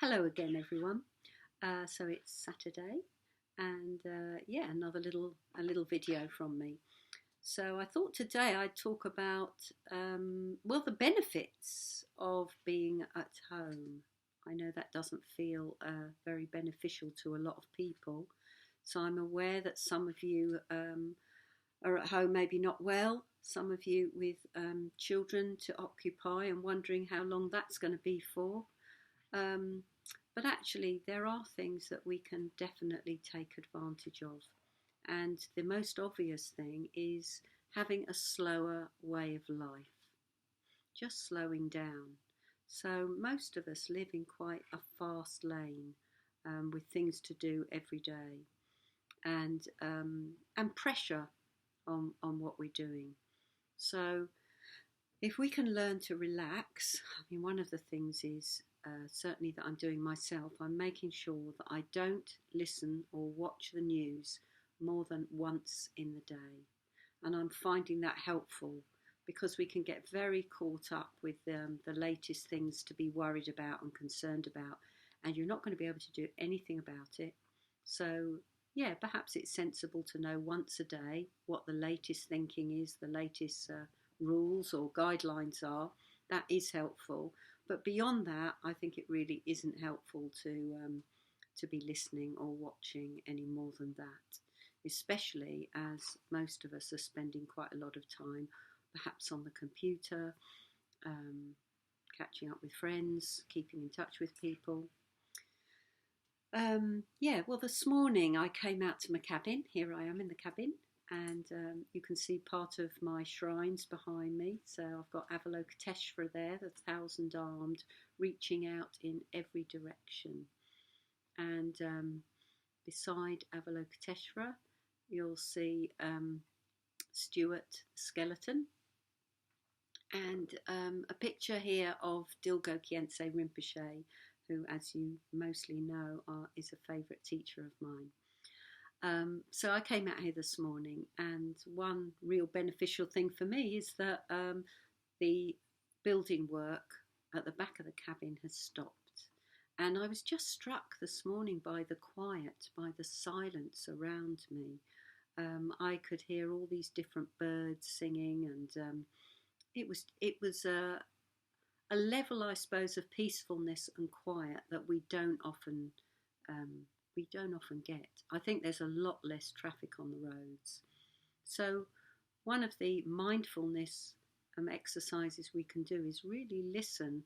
Hello again, everyone. So it's Saturday, and yeah, another little video from me. So I thought today I'd talk about the benefits of being at home. I know that doesn't feel very beneficial to a lot of people, so I'm aware that some of you are at home, maybe not well. Some of you with children to occupy and wondering how long that's going to be for. Um, but actually, there are things that we can definitely take advantage of. And the most obvious thing is having a slower way of life, just slowing down. So, most of us live in quite a fast lane with things to do every day and pressure on what we're doing. So, if we can learn to relax, I mean, one of the things is certainly that I'm doing myself, I'm making sure that I don't listen or watch the news more than once in the day. And I'm finding that helpful because we can get very caught up with the latest things to be worried about and concerned about, and you're not going to be able to do anything about it. So, yeah, perhaps it's sensible to know once a day what the latest thinking is, the latest rules or guidelines are. That is helpful. But beyond that, I think it really isn't helpful to be listening or watching any more than that, especially as most of us are spending quite a lot of time perhaps on the computer, um, catching up with friends, keeping in touch with people. This morning I came out to my cabin. Here I am in the cabin, and you can see part of my shrines behind me. So I've got Avalokiteshvara there, the thousand armed, reaching out in every direction. And beside Avalokiteshvara, you'll see Stuart the skeleton, and a picture here of Dilgo Khyentse Rinpoche, who, as you mostly know, is a favourite teacher of mine. So I came out here this morning, and one real beneficial thing for me is that the building work at the back of the cabin has stopped. And I was just struck this morning by the quiet, by the silence around me. I could hear all these different birds singing, and it was a level, I suppose, of peacefulness and quiet that we don't often get. I think there's a lot less traffic on the roads. So one of the mindfulness exercises we can do is really listen,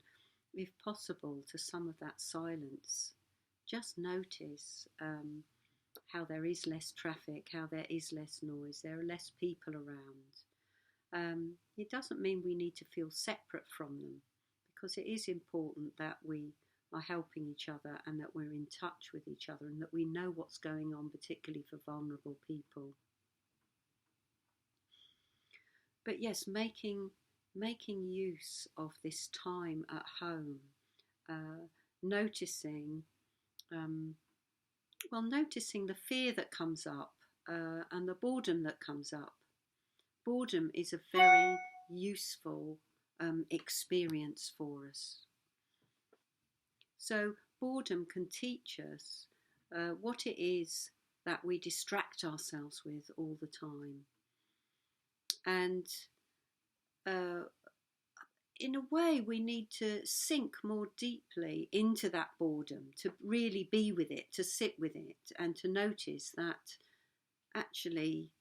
if possible, to some of that silence. Just notice how there is less traffic, how there is less noise, there are less people around. It doesn't mean we need to feel separate from them, because it is important that we are helping each other and that we're in touch with each other and that we know what's going on, particularly for vulnerable people. But yes, making use of this time at home, noticing noticing the fear that comes up and the boredom that comes up. Boredom is a very useful experience for us. So boredom can teach us what it is that we distract ourselves with all the time. And in a way, we need to sink more deeply into that boredom, to really be with it, to sit with it, and to notice that actually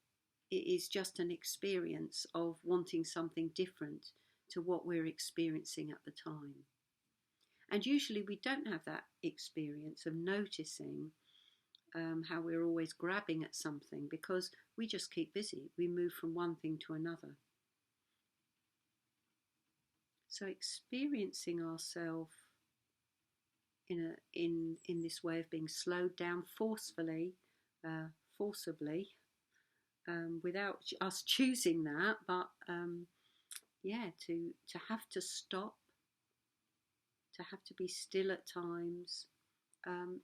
it is just an experience of wanting something different to what we're experiencing at the time. And usually we don't have that experience of noticing how we're always grabbing at something, because we just keep busy. We move from one thing to another. So experiencing ourselves in this way of being slowed down forcibly, without us choosing that, but to have to stop, to have to be still at times.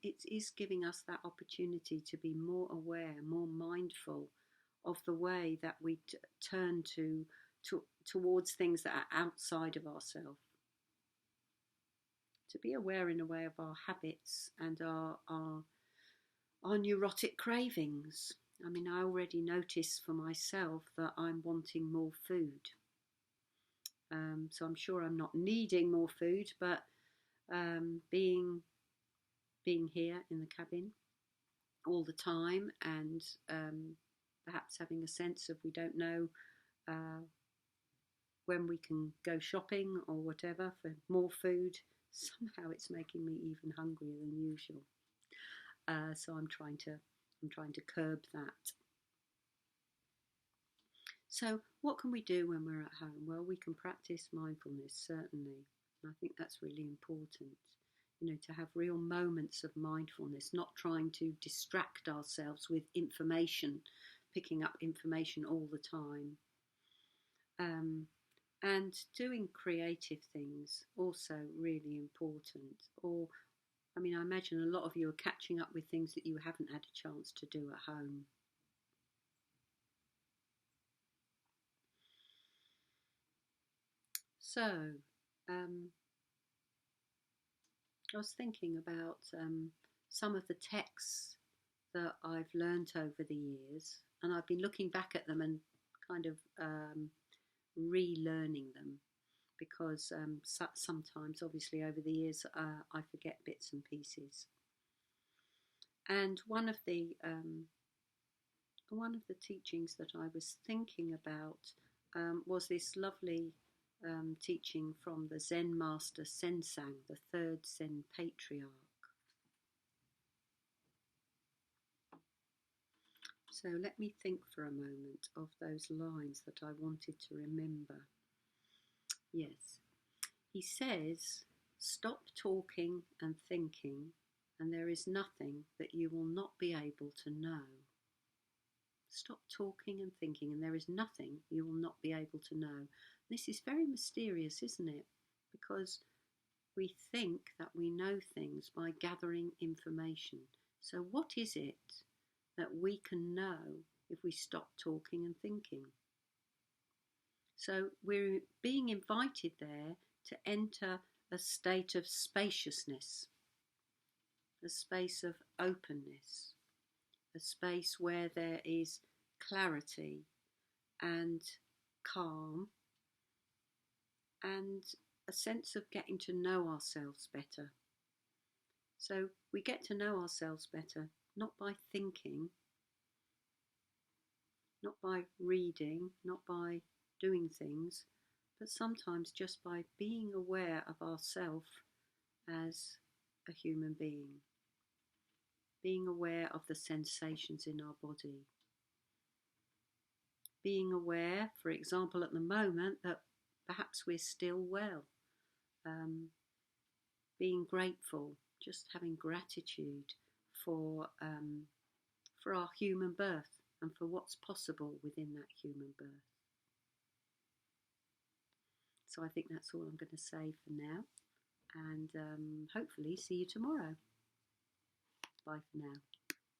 It is giving us that opportunity to be more aware, more mindful of the way that we turn towards things that are outside of ourselves. to be aware in a way of our habits and our neurotic cravings. I mean, I already notice for myself that I'm wanting more food. So I'm sure I'm not needing more food, but being here in the cabin all the time, and perhaps having a sense of we don't know when we can go shopping or whatever for more food, somehow it's making me even hungrier than usual. So I'm trying to curb that. So what can we do when we're at home? Well, we can practice mindfulness, certainly. And I think that's really important, to have real moments of mindfulness, not trying to distract ourselves with information, picking up information all the time. And doing creative things, also really important. Or, I mean, I imagine a lot of you are catching up with things that you haven't had a chance to do at home. So, I was thinking about some of the texts that I've learnt over the years, and I've been looking back at them and kind of relearning them, because sometimes, obviously, over the years, I forget bits and pieces. And one of the teachings that I was thinking about was this lovely teaching from the Zen master Sensang, the third Zen patriarch. So let me think for a moment of those lines that I wanted to remember. Yes, he says, "Stop talking and thinking, and there is nothing that you will not be able to know." Stop talking and thinking, and there is nothing you will not be able to know. This is very mysterious, isn't it? Because we think that we know things by gathering information. So what is it that we can know if we stop talking and thinking? So we're being invited there to enter a state of spaciousness, a space of openness, a space where there is clarity and calm and a sense of getting to know ourselves better. So we get to know ourselves better, not by thinking, not by reading, not by doing things, but sometimes just by being aware of ourselves as a human being aware of the sensations in our body, being aware, for example, at the moment that perhaps we're still well, being grateful, just having gratitude for our human birth and for what's possible within that human birth. So I think that's all I'm going to say for now, and hopefully see you tomorrow. Bye for now.